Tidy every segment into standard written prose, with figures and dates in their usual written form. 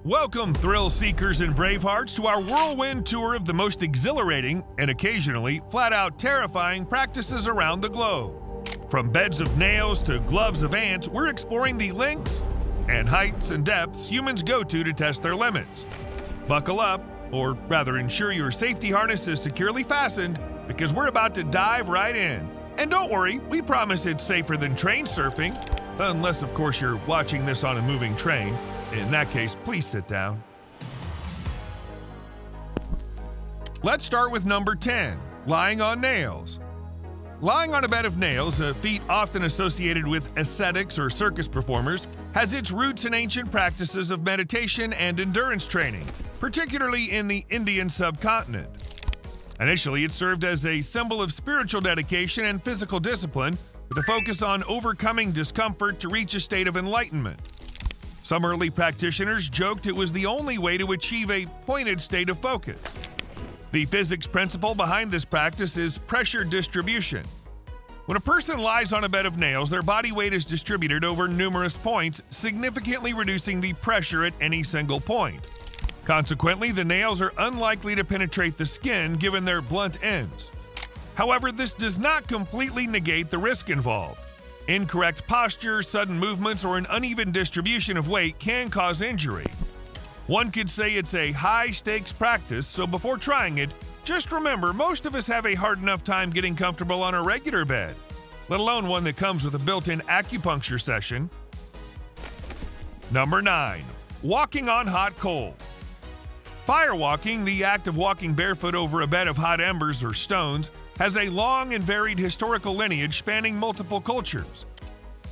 Welcome, thrill seekers and bravehearts, to our whirlwind tour of the most exhilarating and occasionally flat-out terrifying practices around the globe. From beds of nails to gloves of ants, we're exploring the lengths and heights and depths humans go to test their limits. Buckle up, or rather ensure your safety harness is securely fastened, because we're about to dive right in. And don't worry, we promise it's safer than train surfing, unless of course you're watching this on a moving train. In that case, please sit down. Let's start with number 10, lying on nails. Lying on a bed of nails, a feat often associated with ascetics or circus performers, has its roots in ancient practices of meditation and endurance training, particularly in the Indian subcontinent. Initially, it served as a symbol of spiritual dedication and physical discipline, with a focus on overcoming discomfort to reach a state of enlightenment. Some early practitioners joked it was the only way to achieve a pointed state of focus. The physics principle behind this practice is pressure distribution. When a person lies on a bed of nails, their body weight is distributed over numerous points, significantly reducing the pressure at any single point. Consequently, the nails are unlikely to penetrate the skin given their blunt ends. However, this does not completely negate the risk involved. Incorrect posture, sudden movements, or an uneven distribution of weight can cause injury. One could say it's a high-stakes practice, so before trying it, just remember most of us have a hard enough time getting comfortable on a regular bed, let alone one that comes with a built-in acupuncture session. Number 9. Walking on hot coal. Firewalking, the act of walking barefoot over a bed of hot embers or stones, has a long and varied historical lineage spanning multiple cultures.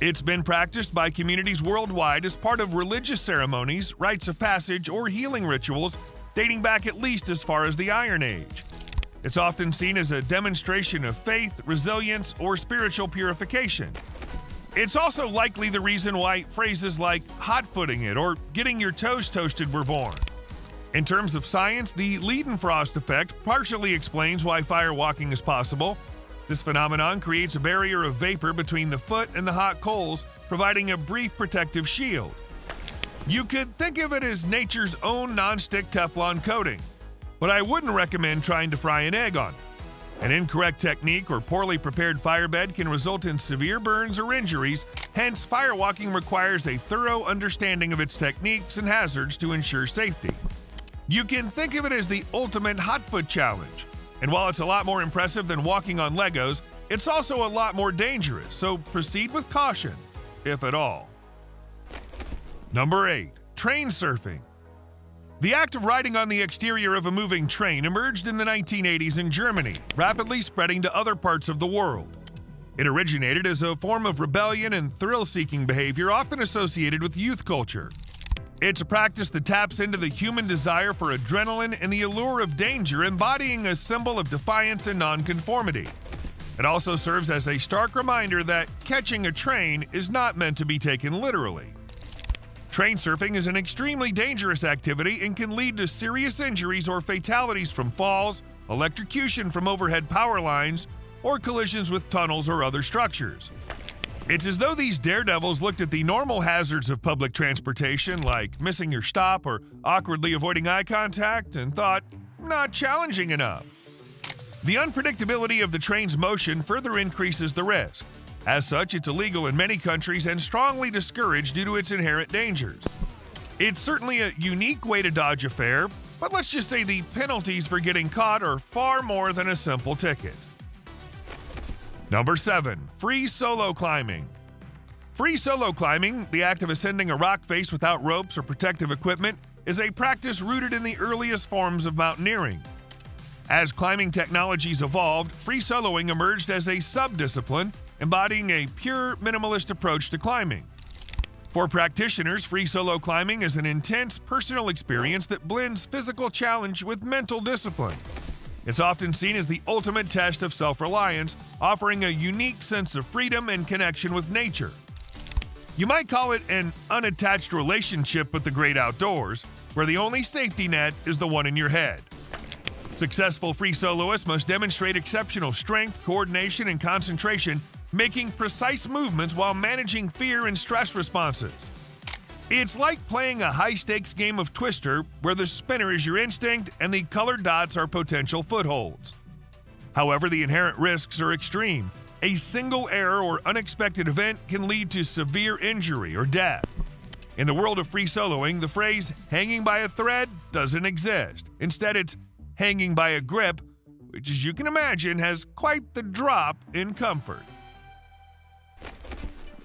It's been practiced by communities worldwide as part of religious ceremonies, rites of passage, or healing rituals dating back at least as far as the Iron Age. It's often seen as a demonstration of faith, resilience, or spiritual purification. It's also likely the reason why phrases like hot-footing it or getting your toes toasted were born. In terms of science, the Leidenfrost effect partially explains why firewalking is possible. This phenomenon creates a barrier of vapor between the foot and the hot coals, providing a brief protective shield. You could think of it as nature's own non-stick Teflon coating, but I wouldn't recommend trying to fry an egg on it. An incorrect technique or poorly prepared firebed can result in severe burns or injuries, hence firewalking requires a thorough understanding of its techniques and hazards to ensure safety. You can think of it as the ultimate hot foot challenge, and while it's a lot more impressive than walking on Legos, it's also a lot more dangerous, so proceed with caution, if at all. Number 8. Train surfing. The act of riding on the exterior of a moving train emerged in the 1980s in Germany, rapidly spreading to other parts of the world. It originated as a form of rebellion and thrill-seeking behavior often associated with youth culture. It's a practice that taps into the human desire for adrenaline and the allure of danger, embodying a symbol of defiance and nonconformity. It also serves as a stark reminder that catching a train is not meant to be taken literally. Train surfing is an extremely dangerous activity and can lead to serious injuries or fatalities from falls, electrocution from overhead power lines, or collisions with tunnels or other structures. It's as though these daredevils looked at the normal hazards of public transportation, like missing your stop or awkwardly avoiding eye contact, and thought, not challenging enough. The unpredictability of the train's motion further increases the risk. As such, it's illegal in many countries and strongly discouraged due to its inherent dangers. It's certainly a unique way to dodge a fare, but let's just say the penalties for getting caught are far more than a simple ticket. Number 7. Free solo climbing. Free solo climbing, the act of ascending a rock face without ropes or protective equipment, is a practice rooted in the earliest forms of mountaineering. As climbing technologies evolved, free soloing emerged as a sub-discipline, embodying a pure, minimalist approach to climbing. For practitioners, free solo climbing is an intense, personal experience that blends physical challenge with mental discipline. It's often seen as the ultimate test of self-reliance, offering a unique sense of freedom and connection with nature. You might call it an unattached relationship with the great outdoors, where the only safety net is the one in your head. Successful free soloists must demonstrate exceptional strength, coordination, and concentration, making precise movements while managing fear and stress responses. It's like playing a high-stakes game of Twister where the spinner is your instinct and the colored dots are potential footholds. However, the inherent risks are extreme. A single error or unexpected event can lead to severe injury or death. In the world of free soloing, the phrase hanging by a thread doesn't exist. Instead, it's hanging by a grip, which, as you can imagine, has quite the drop in comfort.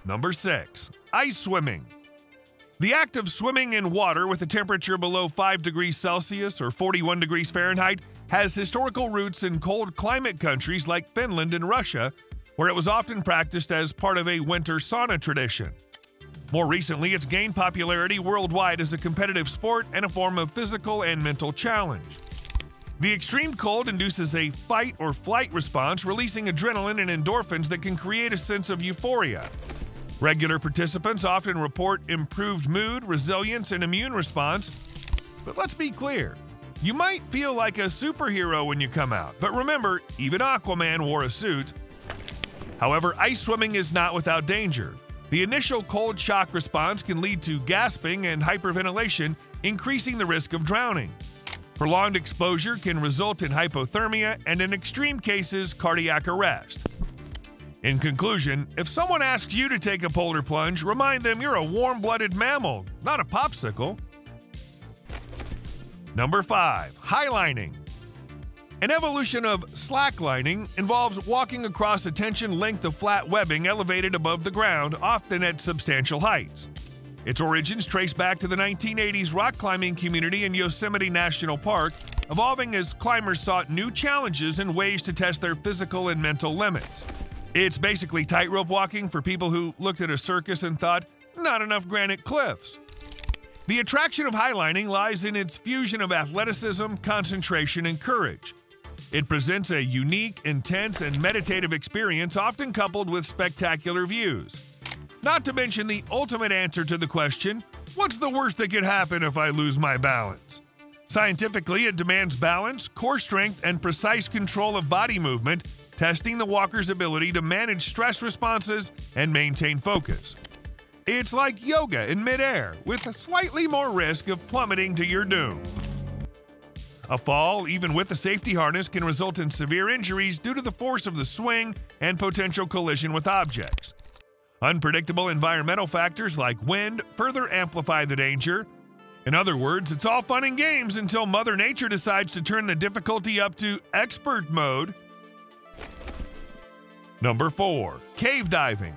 Number 6. Ice swimming. The act of swimming in water with a temperature below 5 degrees Celsius or 41 degrees Fahrenheit has historical roots in cold climate countries like Finland and Russia, where it was often practiced as part of a winter sauna tradition. More recently, it's gained popularity worldwide as a competitive sport and a form of physical and mental challenge. The extreme cold induces a fight or flight response, releasing adrenaline and endorphins that can create a sense of euphoria. Regular participants often report improved mood, resilience, and immune response. But let's be clear, you might feel like a superhero when you come out. But remember, even Aquaman wore a suit. However, ice swimming is not without danger. The initial cold shock response can lead to gasping and hyperventilation, increasing the risk of drowning. Prolonged exposure can result in hypothermia and, in extreme cases, cardiac arrest. In conclusion, if someone asks you to take a polar plunge, remind them you're a warm-blooded mammal, not a popsicle. Number 5. Highlining. An evolution of slacklining involves walking across a tension length of flat webbing elevated above the ground, often at substantial heights. Its origins trace back to the 1980s rock climbing community in Yosemite National Park, evolving as climbers sought new challenges and ways to test their physical and mental limits. It's basically tightrope walking for people who looked at a circus and thought, not enough granite cliffs. The attraction of highlining lies in its fusion of athleticism, concentration, and courage. It presents a unique, intense, and meditative experience, often coupled with spectacular views. Not to mention the ultimate answer to the question, what's the worst that could happen if I lose my balance? Scientifically, it demands balance, core strength, and precise control of body movement, testing the walker's ability to manage stress responses and maintain focus. It's like yoga in midair, with slightly more risk of plummeting to your doom. A fall, even with a safety harness, can result in severe injuries due to the force of the swing and potential collision with objects. Unpredictable environmental factors like wind further amplify the danger. In other words, it's all fun and games until Mother Nature decides to turn the difficulty up to expert mode. Number 4. Cave diving.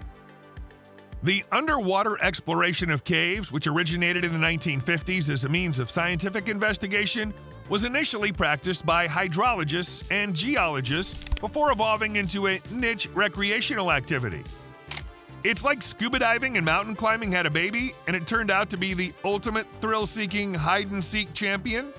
The underwater exploration of caves, which originated in the 1950s as a means of scientific investigation, was initially practiced by hydrologists and geologists before evolving into a niche recreational activity. It's like scuba diving and mountain climbing had a baby, and it turned out to be the ultimate thrill-seeking hide-and-seek champion.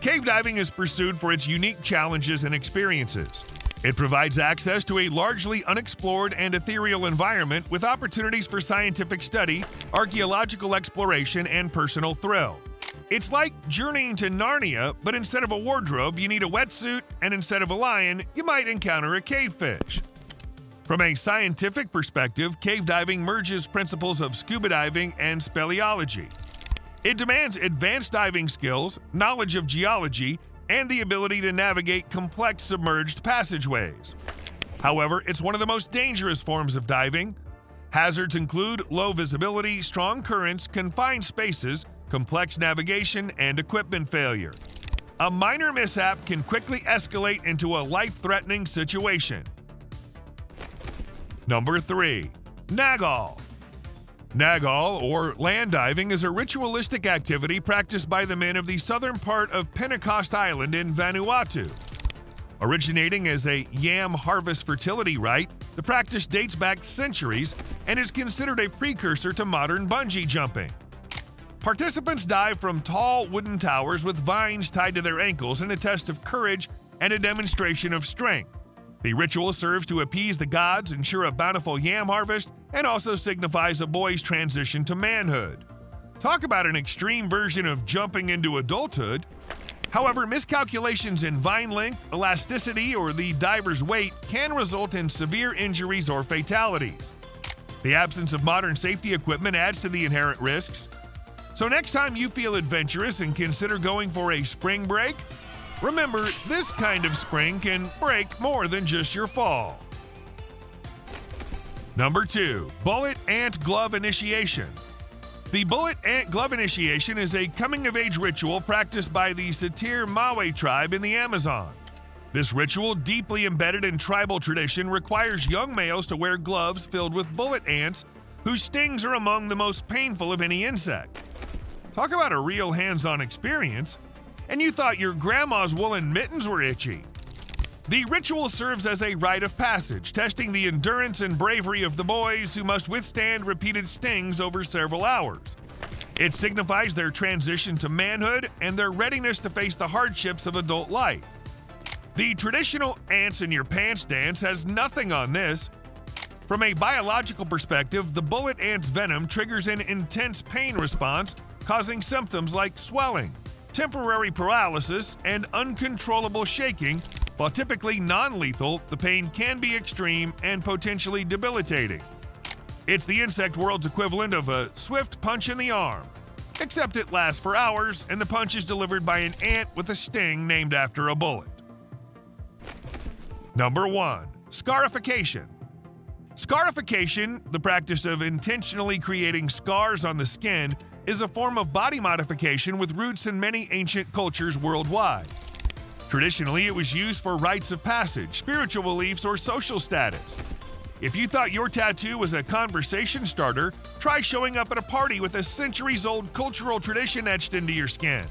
Cave diving is pursued for its unique challenges and experiences. It provides access to a largely unexplored and ethereal environment with opportunities for scientific study, archaeological exploration, and personal thrill. It's like journeying to Narnia, but instead of a wardrobe, you need a wetsuit, and instead of a lion, you might encounter a cavefish. From a scientific perspective, cave diving merges principles of scuba diving and speleology. It demands advanced diving skills, knowledge of geology, and the ability to navigate complex submerged passageways. However, it's one of the most dangerous forms of diving. Hazards include low visibility, strong currents, confined spaces, complex navigation, and equipment failure. A minor mishap can quickly escalate into a life-threatening situation. Number 3. Nagal. Nagal, or land diving, is a ritualistic activity practiced by the men of the southern part of Pentecost Island in Vanuatu. Originating as a yam harvest fertility rite, the practice dates back centuries and is considered a precursor to modern bungee jumping. Participants dive from tall wooden towers with vines tied to their ankles in a test of courage and a demonstration of strength. The ritual serves to appease the gods, ensure a bountiful yam harvest, and also signifies a boy's transition to manhood. Talk about an extreme version of jumping into adulthood. However, miscalculations in vine length, elasticity, or the diver's weight can result in severe injuries or fatalities. The absence of modern safety equipment adds to the inherent risks. So next time you feel adventurous and consider going for a spring break, remember this kind of spring can break more than just your fall. Number 2. Bullet Ant Glove Initiation. The Bullet Ant Glove Initiation is a coming-of-age ritual practiced by the Satir Mawe tribe in the Amazon. This ritual, deeply embedded in tribal tradition, requires young males to wear gloves filled with bullet ants whose stings are among the most painful of any insect. Talk about a real hands-on experience, and you thought your grandma's woolen mittens were itchy. The ritual serves as a rite of passage, testing the endurance and bravery of the boys who must withstand repeated stings over several hours. It signifies their transition to manhood and their readiness to face the hardships of adult life. The traditional ants in your pants dance has nothing on this. From a biological perspective, the bullet ant's venom triggers an intense pain response, causing symptoms like swelling, temporary paralysis, and uncontrollable shaking. While typically non-lethal, the pain can be extreme and potentially debilitating. It's the insect world's equivalent of a swift punch in the arm, except it lasts for hours and the punch is delivered by an ant with a sting named after a bullet. Number 1. Scarification. Scarification, the practice of intentionally creating scars on the skin, is a form of body modification with roots in many ancient cultures worldwide. Traditionally, it was used for rites of passage, spiritual beliefs, or social status. If you thought your tattoo was a conversation starter, try showing up at a party with a centuries-old cultural tradition etched into your skin.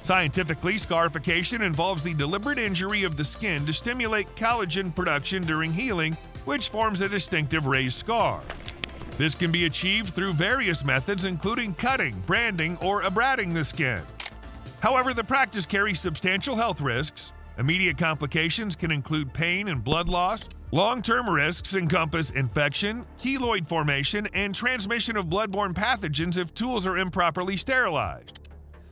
Scientifically, scarification involves the deliberate injury of the skin to stimulate collagen production during healing, which forms a distinctive raised scar. This can be achieved through various methods, including cutting, branding, or abrading the skin. However, the practice carries substantial health risks. Immediate complications can include pain and blood loss. Long-term risks encompass infection, keloid formation, and transmission of bloodborne pathogens if tools are improperly sterilized.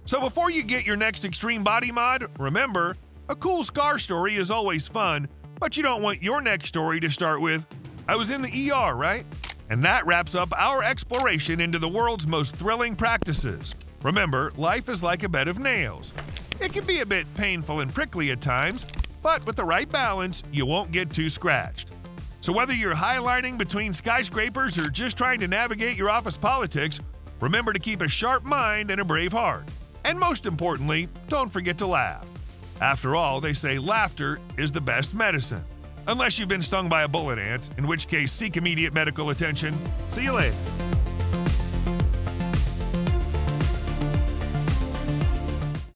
So before you get your next extreme body mod, remember, a cool scar story is always fun, but you don't want your next story to start with, "I was in the ER, right?" And that wraps up our exploration into the world's most thrilling practices. Remember, life is like a bed of nails. It can be a bit painful and prickly at times, but with the right balance, you won't get too scratched. So whether you're highlining between skyscrapers or just trying to navigate your office politics, remember to keep a sharp mind and a brave heart. And most importantly, don't forget to laugh. After all, they say laughter is the best medicine. Unless you've been stung by a bullet ant, in which case seek immediate medical attention. See you later.